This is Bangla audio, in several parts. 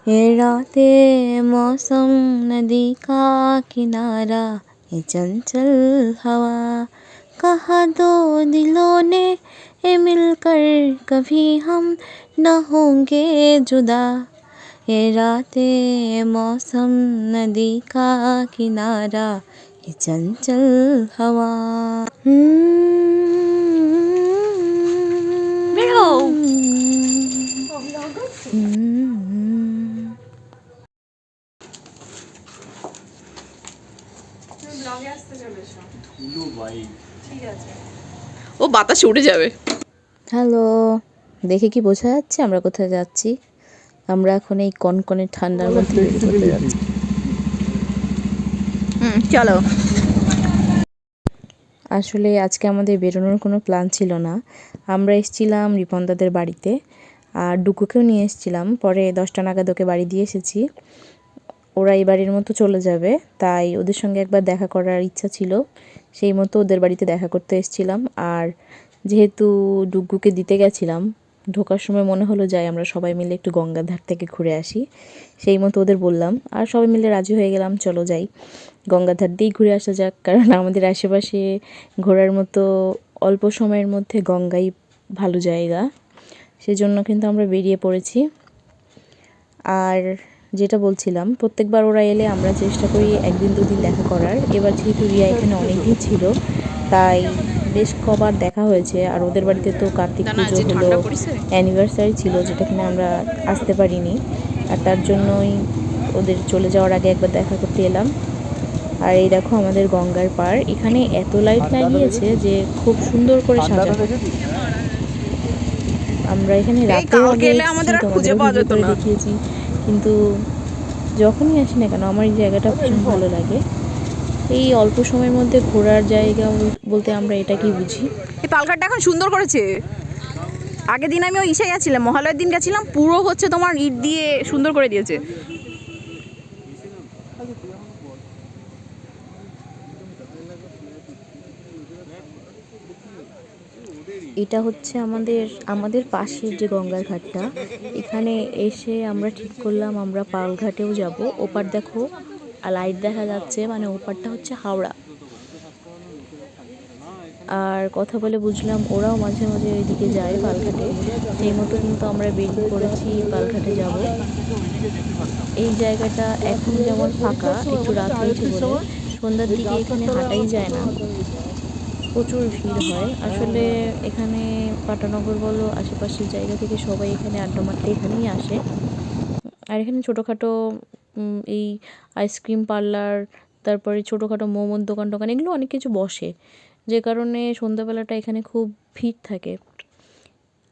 ये राते मौसम नदी का किनारा, ये चंचल हवा, कहा दो दिलों ने ये मिलकर कभी हम न होंगे जुदा। ये रातें मौसम नदी का किनारा, ये चंचल हवा। ও বাতাসে উড়ে যাবে। হ্যালো, দেখে কি বোঝা যাচ্ছে আমরা কোথায় যাচ্ছি? আমরা এখন এই কনকনে ঠান্ডার মধ্যে বেরিয়ে যাচ্ছি। চলো। আসলে আজকে আমাদের বেরোনোর কোনো প্ল্যান ছিল না। আমরা এসেছিলাম রিপনদাদের বাড়িতে, আর ডুকুকেও নিয়ে এসেছিলাম। পরে 10টা নাগাদ ওকে বাড়ি দিয়ে এসেছি। ওরা এই বাড়ির মতো চলে যাবে, তাই ওদের সঙ্গে একবার দেখা করার ইচ্ছা ছিল, সেই মতো ওদের বাড়িতে দেখা করতে এসেছিলাম। আর যেহেতু ডুগুকে দিতে গেছিলাম, ঢোকার সময় মনে হলো যাই আমরা সবাই মিলে একটু গঙ্গার ধার থেকে ঘুরে আসি। সেই মতো ওদের বললাম, আর সবাই মিলে রাজি হয়ে গেলাম, চলো যাই গঙ্গার ধার দিয়েই ঘুরে আসা যাক। কারণ আমাদের আশেপাশে ঘোরার মতো অল্প সময়ের মধ্যে গঙ্গাই ভালো জায়গা, সেজন্য কিন্তু আমরা বেরিয়ে পড়েছি। আর যেটা বলছিলাম, প্রত্যেকবার ওরা এলে আমরা চেষ্টা করি একদিন দুদিন দেখা করার। এবার যেহেতু রিয়া এখানে অনেকদিন ছিল, তাই বেশ কবার দেখা হয়েছে। আর ওদের বাড়িতে তো কার্তিক পুজো হলো, অ্যানিভার্সারি ছিল, যেটা কিনা আমরা আসতে পারিনি। আর তার জন্যই ওদের চলে যাওয়ার আগে একবার দেখা করতে এলাম। আর এই দেখো আমাদের গঙ্গার পাড়, এখানে এত লাইট লাগিয়েছে যে খুব সুন্দর করে সাজানো। আমরা এখানে রাতেও দেখিয়েছি, কিন্তু যখনই আসি না কেন আমার এই জায়গাটা ভীষণ ভালো লাগে। এই অল্প সময়ের মধ্যে ঘোরার জায়গা বলতে আমরা এটাকেই বুঝি। এই পালঘাটটা এখন সুন্দর করেছে। আগের দিন আমি ওই ইসে গেছিলাম, মহালয়ের দিন গেছিলাম, পুরো হচ্ছে তোমার ইট দিয়ে সুন্দর করে দিয়েছে। এটা হচ্ছে আমাদের পাশের যে গঙ্গার ঘাটটা, এখানে এসে আমরা ঠিক করলাম আমরা পালঘাটেও যাব। ওপার দেখো লাইট দেখা যাচ্ছে, মানে ওপারটা হচ্ছে হাওড়া। আর কথা বলে বুঝলাম ওরাও মাঝে মাঝে ওইদিকে যায় পালঘাটে, সেই মতো কিন্তু আমরা বেরিয়ে পড়েছি পালঘাটে যাব। এই জায়গাটা এখন যেমন ফাঁকা, একটু রাত হয়েছে বলে সন্ধ্যার দিকে এখানে হাঁটাই যায় না, প্রচুর ভিড় হয়। আসলে এখানে পাটানগর বলো আশেপাশের জায়গা থেকে সবাই এখানে আড্ডা মারতে এখানেই আসে। আর এখানে ছোটোখাটো এই আইসক্রিম পার্লার, তারপরে ছোটোখাটো মোমোর দোকান টোকান এগুলো অনেক কিছু বসে, যে কারণে সন্ধ্যাবেলাটা এখানে খুব ভিড় থাকে।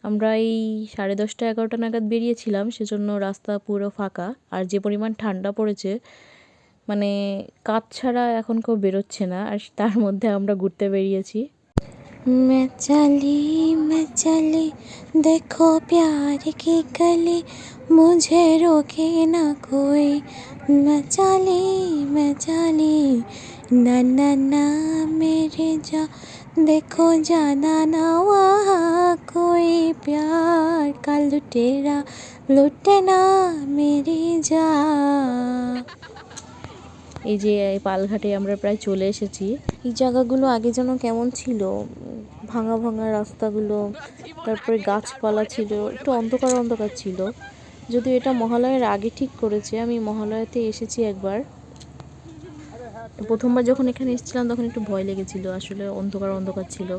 আমরা এই 10:30 11টা নাগাদ বেরিয়েছিলাম, সেজন্য রাস্তা পুরো ফাঁকা। আর যে পরিমাণ ঠান্ডা পড়েছে, মানে কাজ ছাড়া এখন কেউ বেরোচ্ছে না। আর তার মধ্যে আমরা ঘুরতে বেরিয়েছি। मैं चली देखो प्यार की गली, मुझे रोके ना कोई। मैं चली ना ना ना मेरे जा, देखो जाना ना वहाँ कोई, प्यार का लुटेरा लुटे ना मेरी जा। এই যে পালঘাটে আমরা প্রায় চলে এসেছি। এই জায়গাগুলো আগে যেন কেমন ছিল, ভাঙা ভাঙা রাস্তাগুলো, তারপরে গাছপালা ছিল, একটু অন্ধকার অন্ধকার ছিল। যদিও এটা মহালয়ের আগে ঠিক করেছে, আমি মহালয়াতে এসেছি একবার। প্রথমবার যখন এখানে এসেছিলাম তখন একটু ভয় লেগেছিল, আসলে অন্ধকার অন্ধকার ছিল।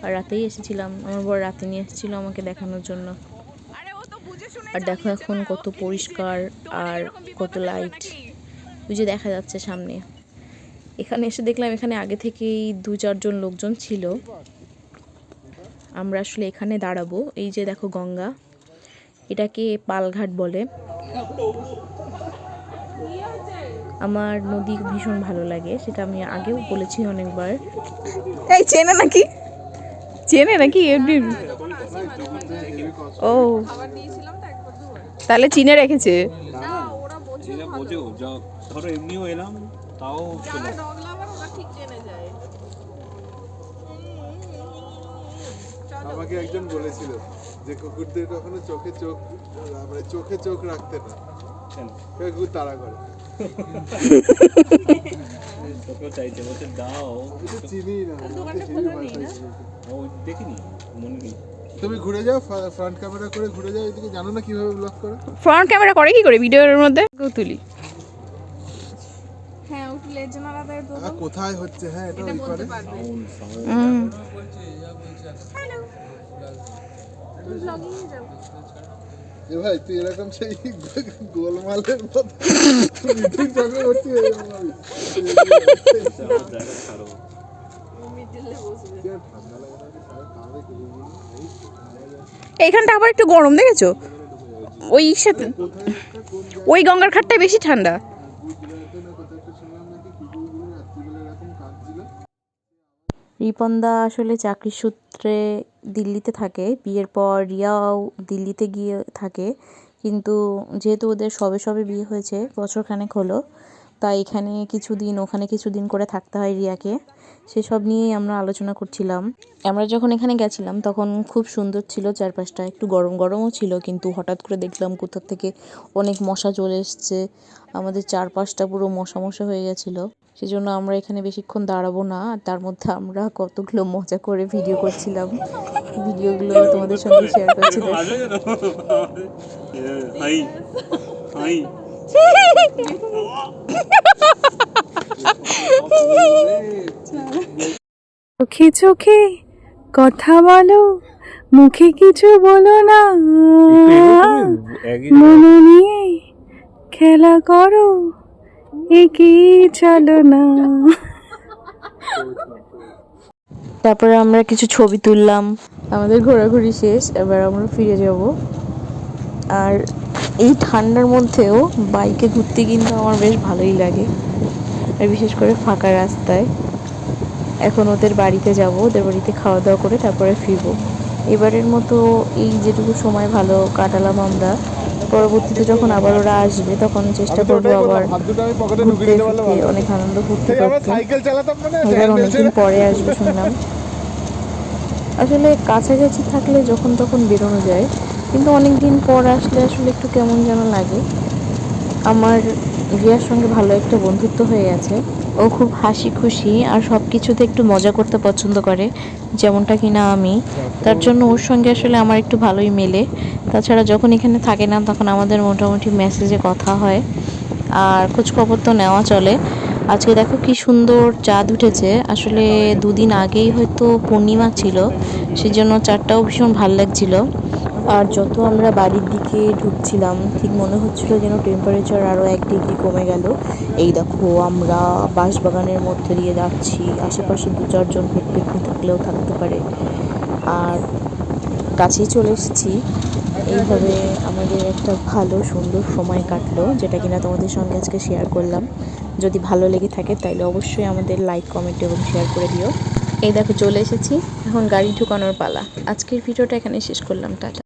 আর রাতেই এসেছিলাম, আমার বড় রাতে নিয়ে এসেছিলো আমাকে দেখানোর জন্য। আর দেখো এখন কত পরিষ্কার আর কত লাইট, ওই যে দেখা যাচ্ছে সামনে। এখানে এসে দেখলাম এখানে আগে থেকেই 2-4 জন লোকজন ছিল। আমরা আসলে এখানে দাঁড়াবো। এই যে দেখো গঙ্গা, এটাকে পালঘাট বলে। আমার নদী ভীষণ ভালো লাগে, সেটা আমি আগেও বলেছি অনেকবার। এই চেনে নাকি এমনি? ও তাহলে চিনে রেখেছে। ধরো এমনিও এলাম তাও আমাকে একজন বলেছিল যে কুকুরদের কখনো চোখে চোখ রাখতে না, চাইছে না, খুব তাড়া করে। তোকেও চাইছে, বলছে দাও। চিনি না, ও দেখিনি, মনে নেই। তুমি ঘুরে যাও, ফ্রন্ট ক্যামেরা করে ঘুরে যাও এদিকে। জানো না কিভাবে ব্লগ করে? ফ্রন্ট ক্যামেরা করে কি করে ভিডিওর মধ্যে তুলি? কোথায় হচ্ছে? হ্যাঁ, এটা ওই করে। সাউন্ড সাউন্ড এ ভাই, তুই এরকম সেই গোলমালের মতো মিটিং চক্রবর্তী হয়ে যাবো আমি। জায়গা ছাড়ো। ঠান্ডা লাগে না কি? সারা কাঁধে কেটে দিই। এইখানটা আবার একটু গরম দেখেছো? ওই সাথে কোথায় একটা কোন ওই গঙ্গার ঘাটটাই বেশি ঠান্ডা। গুজরাটে না কোথাও একটা শুনলাম নাকি কুকুরগুলো রাত্রিবেলা এরকম কাঁদছিল। রিপনদা আসলে চাকরির সূত্রে দিল্লিতে থাকে, বিয়ের পর রিয়াও দিল্লিতে গিয়ে থাকে, কিন্তু যেহেতু ওদের সবে সবে বিয়ে হয়েছে, বছরখানেক হলো, তাই এখানে কিছুদিন ওখানে কিছুদিন করে থাকতে হয় রিয়াকে। সেসব নিয়েই আমরা আলোচনা করছিলাম। আমরা যখন এখানে গেছিলাম তখন খুব সুন্দর ছিল চারপাশটা, একটু গরম গরমও ছিল, কিন্তু হঠাৎ করে দেখলাম কোথা থেকে অনেক মশা চলে এসছে, আমাদের চারপাশটা পুরো মশা মশা হয়ে গেছিলো। সেজন্য আমরা এখানে বেশিক্ষণ দাঁড়াবো না, আর তার মধ্যে আমরা কতগুলো মজা করে ভিডিও করছিলাম, ভিডিওগুলো তোমাদের সঙ্গে শেয়ার করছিলাম। হাই হাই চোখে চোখে কথা বলো, মুখে কিছু বলো না, মনে নিয়ে খেলা করো, এগিয়ে চলো না। তারপরে আমরা কিছু ছবি তুললাম, আমাদের ঘোরাঘুরি শেষ, এবার আমরা ফিরে যাব। আর এই ঠান্ডার মধ্যেও বাইকে ঘুরতে কিন্তু আমার বেশ ভালোই লাগে, আর বিশেষ করে ফাঁকা রাস্তায়। এখন ওদের বাড়িতে যাব, ওদের বাড়িতে খাওয়া দাওয়া করে তারপরে ফিরবো। এবারের মতো এই যেটুকু সময় ভালো কাটালাম আমরা, পরবর্তীতে যখন আবার ওরা আসবে তখন চেষ্টা করবো আবার ঘুরতে ফিরতে, অনেক আনন্দ করতে পারতে। সাইকেল চালাতাম মানে এবার অনেকদিন পরে আসবে শুনলাম। আসলে কাছাকাছি থাকলে যখন তখন বেরোনো যায়, কিন্তু অনেক দিন পর আসলে আসলে একটু কেমন যেন লাগে। আমার রিয়ার সঙ্গে ভালো একটা বন্ধুত্ব হয়ে গেছে, ও খুব হাসি খুশি আর সব কিছুতে একটু মজা করতে পছন্দ করে, যেমনটা কিনা আমি। তার জন্য ওর সঙ্গে আসলে আমার একটু ভালোই মেলে। তাছাড়া যখন এখানে থাকে না তখন আমাদের মোটামুটি মেসেজে কথা হয়, আর খোঁজখবর তো নেওয়া চলে। আজকে দেখো কি সুন্দর চাঁদ উঠেছে, আসলে দুদিন আগেই হয়তো পূর্ণিমা ছিল, সেজন্য চাঁদটাও ভীষণ ভালো লাগছিল। আর যত আমরা বাড়ির দিকে ঢুকছিলাম ঠিক মনে হচ্ছিল যেন টেম্পারেচার আরও 1 ডিগ্রি কমে গেল। এই দেখো আমরা বাঁশবাগানের মধ্যে দিয়ে যাচ্ছি, আশেপাশে 2-4 জন পিকনিক থাকলেও থাকতে পারে, আর কাছেই চলে এসেছি। এইভাবে আমাদের একটা ভালো সুন্দর সময় কাটলো, যেটা কিনা তোমাদের সঙ্গে আজকে শেয়ার করলাম। যদি ভালো লেগে থাকে তাহলে অবশ্যই আমাদের লাইক, কমেন্ট এবং শেয়ার করে দিও। এই দেখো চলে এসেছি, এখন গাড়ি ঢুকানোর পালা। আজকের ভিডিওটা এখানে শেষ করলাম, টাটা।